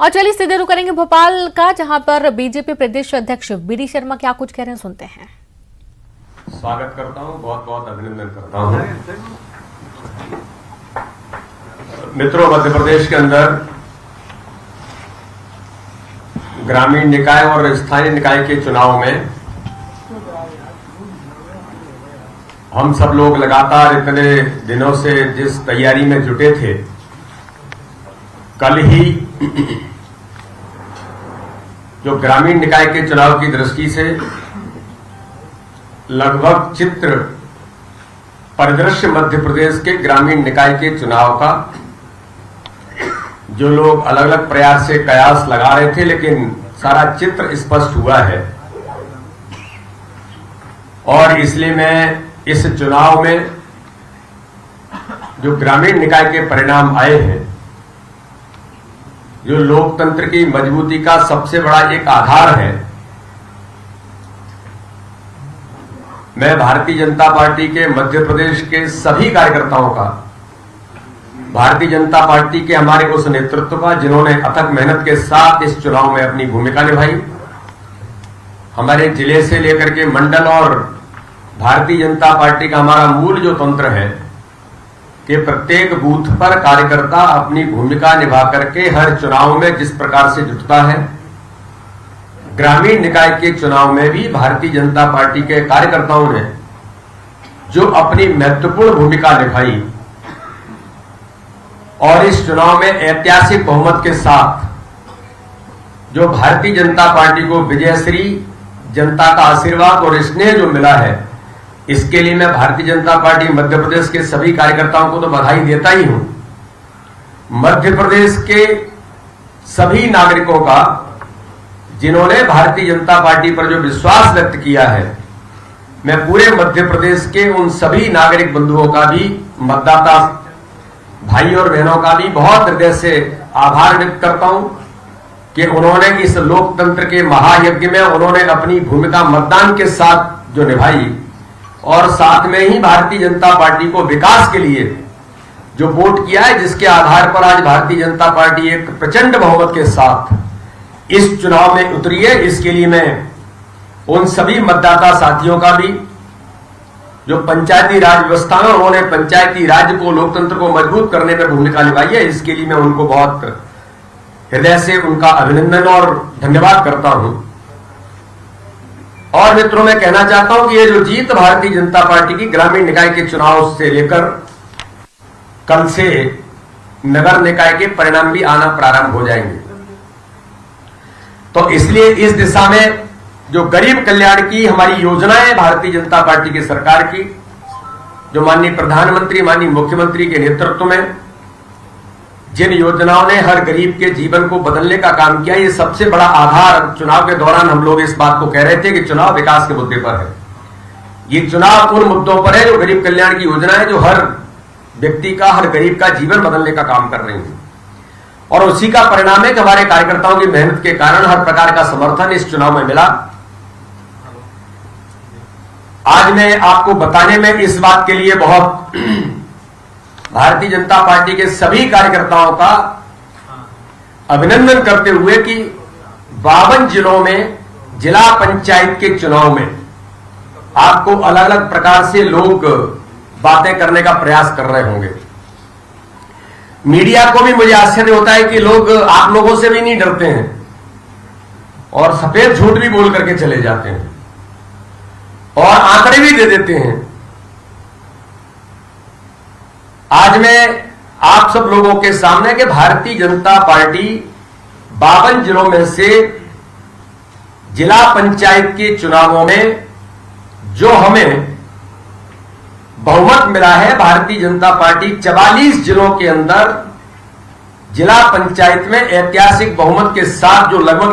और चलिए सीधे रुक करेंगे भोपाल का, जहां पर बीजेपी प्रदेश अध्यक्ष बीडी शर्मा क्या कुछ कह रहे हैं, सुनते हैं। स्वागत करता हूं, बहुत बहुत अभिनंदन करता हूं। मित्रों, मध्य प्रदेश के अंदर ग्रामीण निकाय और स्थानीय निकाय के चुनाव में हम सब लोग लगातार इतने दिनों से जिस तैयारी में जुटे थे, कल ही जो ग्रामीण निकाय के चुनाव की दृष्टि से लगभग चित्र परिदृश्य मध्य प्रदेश के ग्रामीण निकाय के चुनाव का जो लोग अलग अलग प्रयास से कयास लगा रहे थे, लेकिन सारा चित्र स्पष्ट हुआ है। और इसलिए मैं इस चुनाव में जो ग्रामीण निकाय के परिणाम आए हैं, जो लोकतंत्र की मजबूती का सबसे बड़ा एक आधार है, मैं भारतीय जनता पार्टी के मध्य प्रदेश के सभी कार्यकर्ताओं का, भारतीय जनता पार्टी के हमारे उस नेतृत्व का जिन्होंने अथक मेहनत के साथ इस चुनाव में अपनी भूमिका निभाई, हमारे जिले से लेकर के मंडल और भारतीय जनता पार्टी का हमारा मूल जो तंत्र है कि प्रत्येक बूथ पर कार्यकर्ता अपनी भूमिका निभा करके हर चुनाव में जिस प्रकार से जुटता है, ग्रामीण निकाय के चुनाव में भी भारतीय जनता पार्टी के कार्यकर्ताओं ने जो अपनी महत्वपूर्ण भूमिका निभाई और इस चुनाव में ऐतिहासिक बहुमत के साथ जो भारतीय जनता पार्टी को विजयश्री, जनता का आशीर्वाद और स्नेह जो मिला है, इसके लिए मैं भारतीय जनता पार्टी मध्य प्रदेश के सभी कार्यकर्ताओं को तो बधाई देता ही हूं। मध्य प्रदेश के सभी नागरिकों का जिन्होंने भारतीय जनता पार्टी पर जो विश्वास व्यक्त किया है, मैं पूरे मध्य प्रदेश के उन सभी नागरिक बंधुओं का भी, मतदाता भाई और बहनों का भी बहुत हृदय से आभार व्यक्त करता हूं कि उन्होंने इस लोकतंत्र के महायज्ञ में उन्होंने अपनी भूमिका मतदान के साथ जो निभाई और साथ में ही भारतीय जनता पार्टी को विकास के लिए जो वोट किया है, जिसके आधार पर आज भारतीय जनता पार्टी एक प्रचंड बहुमत के साथ इस चुनाव में उतरी है। इसके लिए मैं उन सभी मतदाता साथियों का भी जो पंचायती राज व्यवस्था में उन्होंने पंचायती राज को, लोकतंत्र को मजबूत करने में भूमिका निभाई है, इसके लिए मैं उनको बहुत हृदय से उनका अभिनंदन और धन्यवाद करता हूं। और मित्रों, मैं कहना चाहता हूं कि ये जो जीत भारतीय जनता पार्टी की ग्रामीण निकाय के चुनाव से लेकर कल से नगर निकाय के परिणाम भी आना प्रारंभ हो जाएंगे, तो इसलिए इस दिशा में जो गरीब कल्याण की हमारी योजनाएं भारतीय जनता पार्टी की सरकार की, जो माननीय प्रधानमंत्री, माननीय मुख्यमंत्री के नेतृत्व में जिन योजनाओं ने हर गरीब के जीवन को बदलने का काम किया, ये सबसे बड़ा आधार। चुनाव के दौरान हम लोग इस बात को कह रहे थे कि चुनाव विकास के मुद्दे पर है, ये चुनाव उन मुद्दों पर है जो गरीब कल्याण की योजना है, जो हर व्यक्ति का, हर गरीब का जीवन बदलने का काम कर रही है। और उसी का परिणाम है कि हमारे कार्यकर्ताओं की मेहनत के कारण हर प्रकार का समर्थन इस चुनाव में मिला। आज मैं आपको बताने में इस बात के लिए बहुत भारतीय जनता पार्टी के सभी कार्यकर्ताओं का अभिनंदन करते हुए कि 52 जिलों में जिला पंचायत के चुनाव में आपको अलग अलग प्रकार से लोग बातें करने का प्रयास कर रहे होंगे। मीडिया को भी मुझे आश्चर्य होता है कि लोग आप लोगों से भी नहीं डरते हैं और सफेद झूठ भी बोल करके चले जाते हैं और आंकड़े भी दे देते हैं। आज मैं आप सब लोगों के सामने कि भारतीय जनता पार्टी 52 जिलों में से जिला पंचायत के चुनावों में जो हमें बहुमत मिला है, भारतीय जनता पार्टी 44 जिलों के अंदर जिला पंचायत में ऐतिहासिक बहुमत के साथ जो लगभग